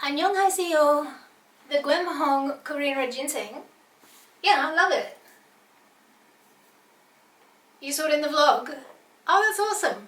안녕하세요. The Hong Korean red ginseng. Yeah, I love it. You saw it in the vlog? Oh, that's awesome.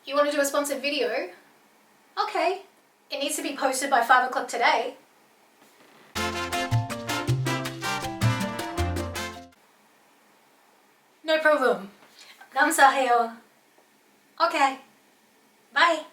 You want to do a sponsored video? Okay. It needs to be posted by 5 o'clock today. No problem. 감사해요. Okay. Bye.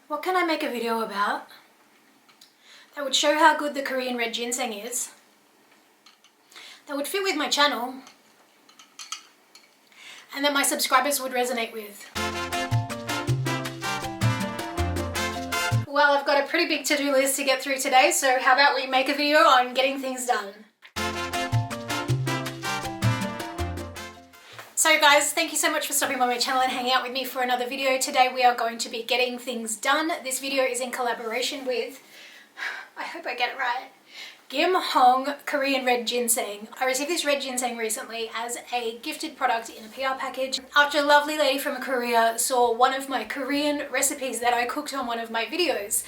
What can I make a video about that would show how good the Korean red ginseng is, that would fit with my channel, and that my subscribers would resonate with? Well, I've got a pretty big to-do list to get through today, so how about we make a video on getting things done? So guys, thank you so much for stopping by my channel and hanging out with me for another video. Today we are going to be getting things done. This video is in collaboration with, I hope I get it right, Hong Korean red ginseng. I received this red ginseng recently as a gifted product in a PR package after a lovely lady from Korea saw one of my Korean recipes that I cooked on one of my videos.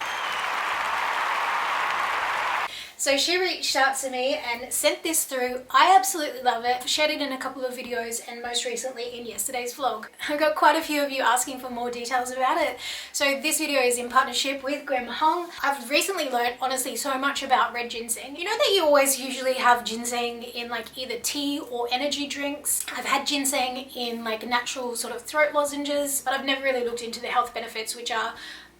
So she reached out to me and sent this through. I absolutely love it. Shared it in a couple of videos and most recently in yesterday's vlog. I got quite a few of you asking for more details about it. So this video is in partnership with Hong. I've recently learned honestly so much about red ginseng. You know that you always usually have ginseng in like either tea or energy drinks. I've had ginseng in like natural sort of throat lozenges, but I've never really looked into the health benefits, which are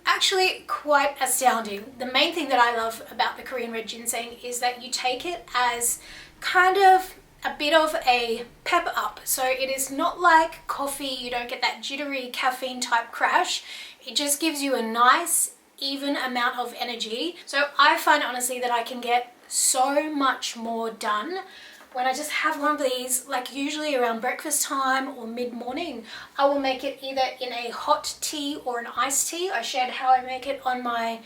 actually quite astounding. The main thing that I love about the Korean red ginseng is that you take it as kind of a bit of a pep up. So it is not like coffee, you don't get that jittery caffeine type crash. It just gives you a nice even amount of energy. So I find honestly that I can get so much more done when I just have one of these, like usually around breakfast time or mid-morning. I will make it either in a hot tea or an iced tea. I shared how I make it on my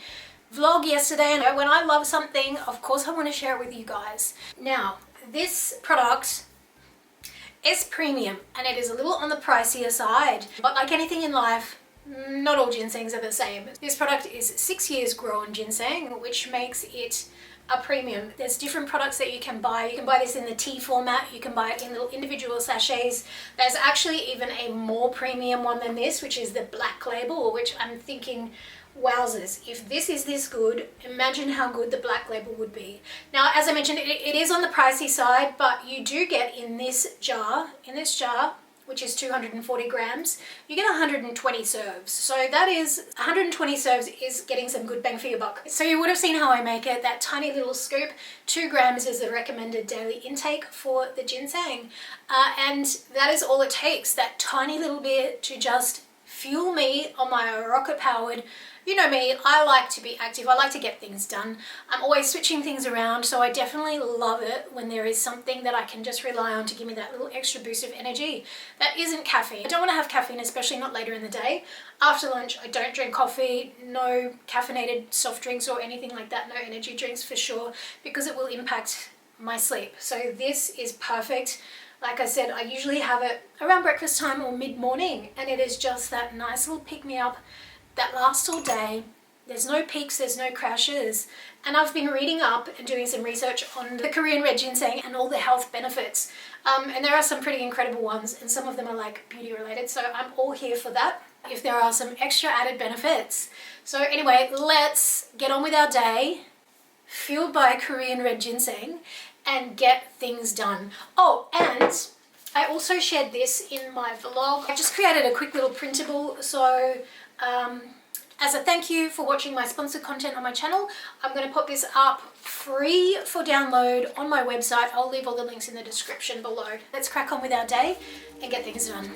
vlog yesterday, and when I love something, of course I want to share it with you guys. Now, this product is premium and it is a little on the pricier side, but like anything in life, not all ginsengs are the same. This product is 6 years grown ginseng, which makes it a premium. There's different products that you can buy. You can buy this in the tea format, you can buy it in little individual sachets. There's actually even a more premium one than this, which is the black label, which I'm thinking, wowzers, if this is this good, imagine how good the black label would be. Now, as I mentioned, it is on the pricey side, but you do get in this jar, which is 240 grams, you get 120 serves. So that is 120 serves is getting some good bang for your buck. So you would have seen how I make it, that tiny little scoop. 2 grams is the recommended daily intake for the ginseng. And that is all it takes, that tiny little bit to just fuel me on my rocket powered. You know me, I like to be active, I like to get things done. I'm always switching things around, so I definitely love it when there is something that I can just rely on to give me that little extra boost of energy that isn't caffeine. I don't want to have caffeine, especially not later in the day. After lunch, I don't drink coffee, no caffeinated soft drinks or anything like that, no energy drinks for sure, because it will impact my sleep. So this is perfect. Like I said, I usually have it around breakfast time or mid-morning, and it is just that nice little pick-me-up that lasts all day. There's no peaks, there's no crashes. And I've been reading up and doing some research on the Korean red ginseng and all the health benefits. And there are some pretty incredible ones, and some of them are like beauty related, so I'm all here for that if there are some extra added benefits. So anyway, let's get on with our day, fueled by Korean red ginseng, and get things done. Oh, and I also shared this in my vlog. I just created a quick little printable, so as a thank you for watching my sponsored content on my channel, I'm going to put this up free for download on my website. I'll leave all the links in the description below. Let's crack on with our day and get things done.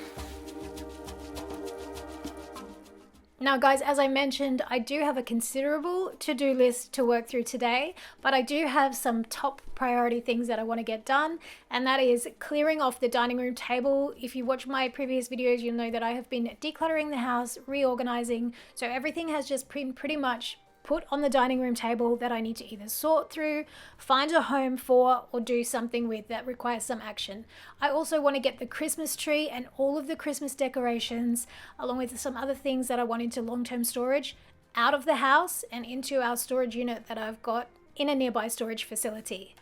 Now guys, as I mentioned, I do have a considerable to-do list to work through today, but I do have some top priority things that I want to get done, and that is clearing off the dining room table. If you watch my previous videos, you'll know that I have been decluttering the house, reorganizing, so everything has just pretty much put on the dining room table that I need to either sort through, find a home for, or do something with that requires some action. I also want to get the Christmas tree and all of the Christmas decorations, along with some other things that I want into long-term storage, out of the house and into our storage unit that I've got in a nearby storage facility.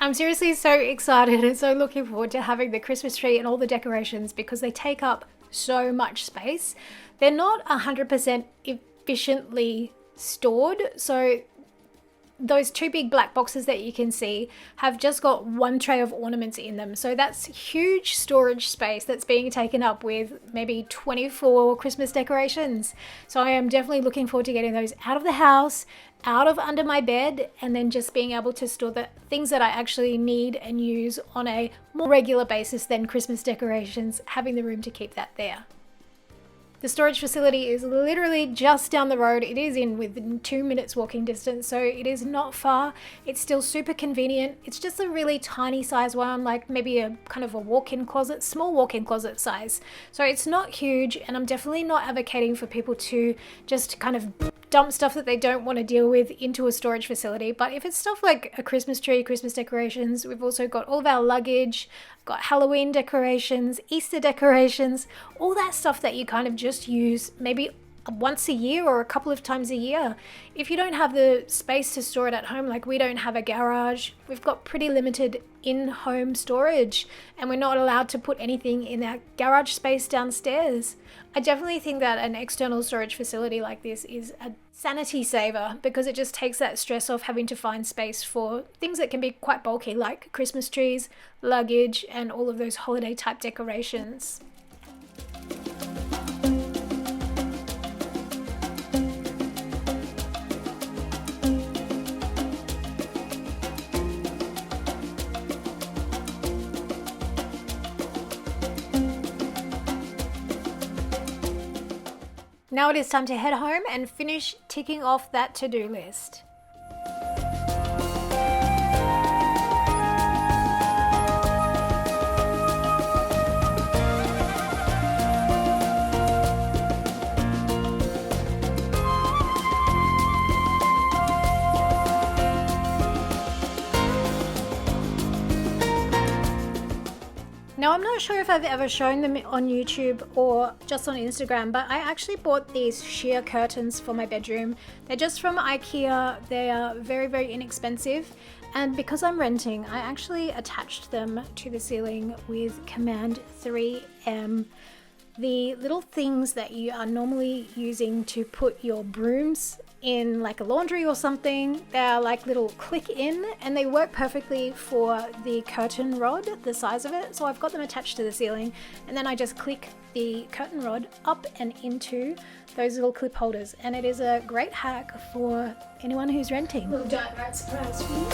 I'm seriously so excited and so looking forward to having the Christmas tree and all the decorations because they take up so much space. They're not 100% efficiently stored, so those two big black boxes that you can see have just got one tray of ornaments in them. So that's huge storage space that's being taken up with maybe 24 Christmas decorations. So I am definitely looking forward to getting those out of the house, out of under my bed, and then just being able to store the things that I actually need and use on a more regular basis than Christmas decorations, having the room to keep that there. The storage facility is literally just down the road. It is within 2 minutes walking distance, so it is not far. It's still super convenient. It's just a really tiny size one, like maybe a kind of a walk-in closet, small walk-in closet size. So it's not huge, and I'm definitely not advocating for people to just kind of dump stuff that they don't want to deal with into a storage facility. But if it's stuff like a Christmas tree, Christmas decorations, we've also got all of our luggage, got Halloween decorations, Easter decorations, all that stuff that you kind of just use maybe once a year or a couple of times a year. If you don't have the space to store it at home, like we don't have a garage, we've got pretty limited in-home storage, and we're not allowed to put anything in that garage space downstairs. I definitely think that an external storage facility like this is a sanity saver because it just takes that stress off having to find space for things that can be quite bulky, like Christmas trees, luggage, and all of those holiday type decorations. Now it is time to head home and finish ticking off that to-do list. Now I'm not sure if I've ever shown them on YouTube or just on Instagram, but I actually bought these sheer curtains for my bedroom. They're just from IKEA. They are very inexpensive, and because I'm renting, I actually attached them to the ceiling with Command 3M. The little things that you are normally using to put your brooms in like a laundry or something, they're like little click in, and they work perfectly for the curtain rod, the size of it. So I've got them attached to the ceiling, and then I just click the curtain rod up and into those little clip holders, and it is a great hack for anyone who's renting. Little giant rat surprise for you.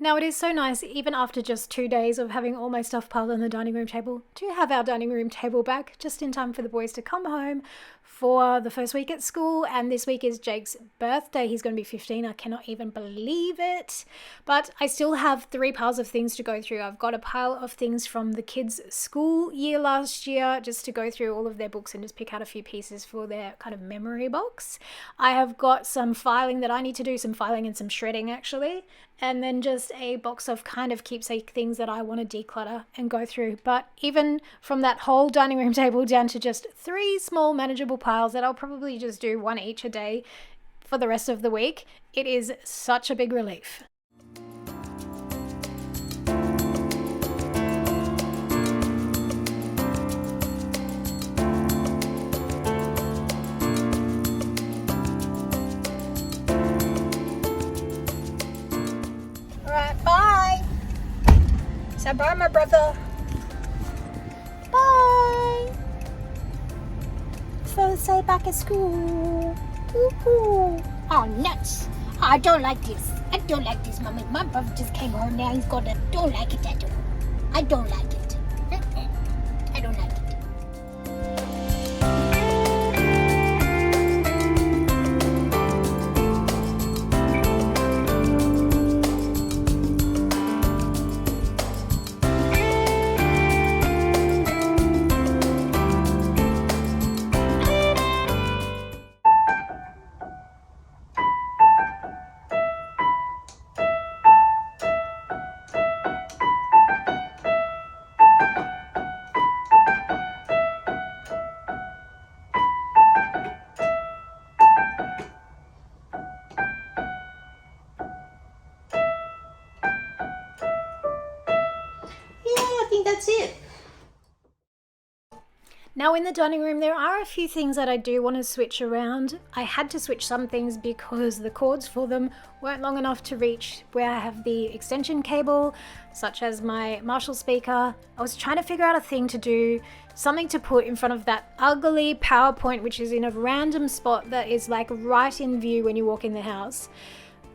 Now it is so nice, even after just 2 days of having all my stuff piled on the dining room table, to have our dining room table back just in time for the boys to come home for the first week at school. And this week is Jake's birthday. He's going to be 15. I cannot even believe it. But I still have 3 piles of things to go through. I've got a pile of things from the kids' school year last year, just to go through all of their books and just pick out a few pieces for their kind of memory box. I have got some filing that I need to do, some filing and some shredding actually. And then just a box of kind of keepsake things that I want to declutter and go through. But even from that whole dining room table down to just 3 small manageable piles that I'll probably just do 1 each a day for the rest of the week, it is such a big relief. Bye. Say bye, my brother. Bye. First day back at school. Woo-hoo. Oh, nuts. I don't like this. I don't like this, Mommy. My brother just came home now. He's got a don't like it at all. I don't like it. I don't like it. I think that's it. Now in the dining room there are a few things that I do want to switch around. I had to switch some things because the cords for them weren't long enough to reach where I have the extension cable, such as my Marshall speaker. I was trying to figure out a thing to do, something to put in front of that ugly PowerPoint which is in a random spot that is like right in view when you walk in the house.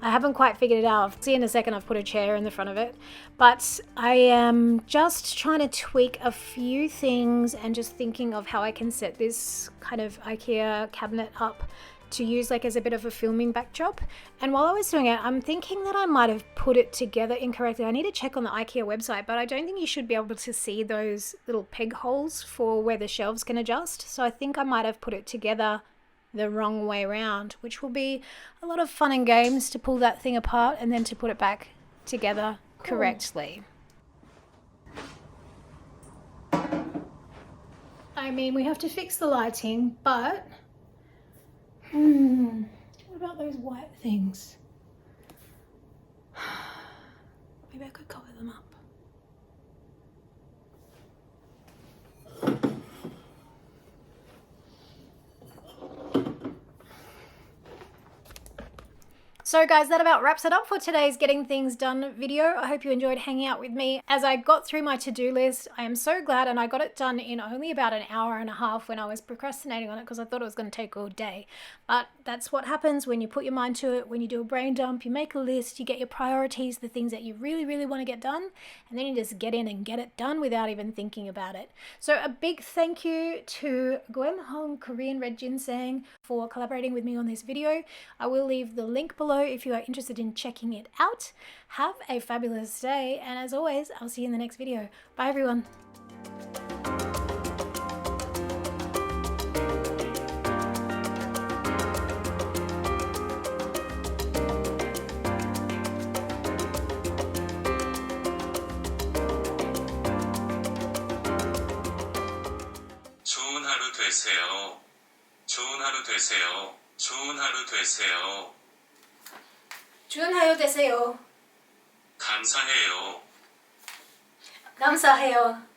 I haven't quite figured it out. I'll see in a second. I've put a chair in the front of it. But I am just trying to tweak a few things and just thinking of how I can set this kind of IKEA cabinet up to use like as a bit of a filming backdrop. And while I was doing it, I'm thinking that I might have put it together incorrectly. I need to check on the IKEA website, but I don't think you should be able to see those little peg holes for where the shelves can adjust. So I think I might have put it together the wrong way around, which will be a lot of fun and games to pull that thing apart and then to put it back together correctly. I mean, we have to fix the lighting, but what about those white things? Maybe I could cover them up. So guys, that about wraps it up for today's Getting Things Done video. I hope you enjoyed hanging out with me as I got through my to-do list. I am so glad, and I got it done in only about an hour and a half when I was procrastinating on it because I thought it was going to take all day. But that's what happens when you put your mind to it, when you do a brain dump, you make a list, you get your priorities, the things that you really, really want to get done, and then you just get in and get it done without even thinking about it. So a big thank you to Goem Hong Korean Red Ginseng for collaborating with me on this video. I will leave the link below if you are interested in checking it out. Have a fabulous day, and as always, I'll see you in the next video. Bye everyone. 좋은 하루 되세요. 좋은 하루 되세요. 좋은 하루 되세요. 좋은 하루 되세요. 감사해요. 감사해요.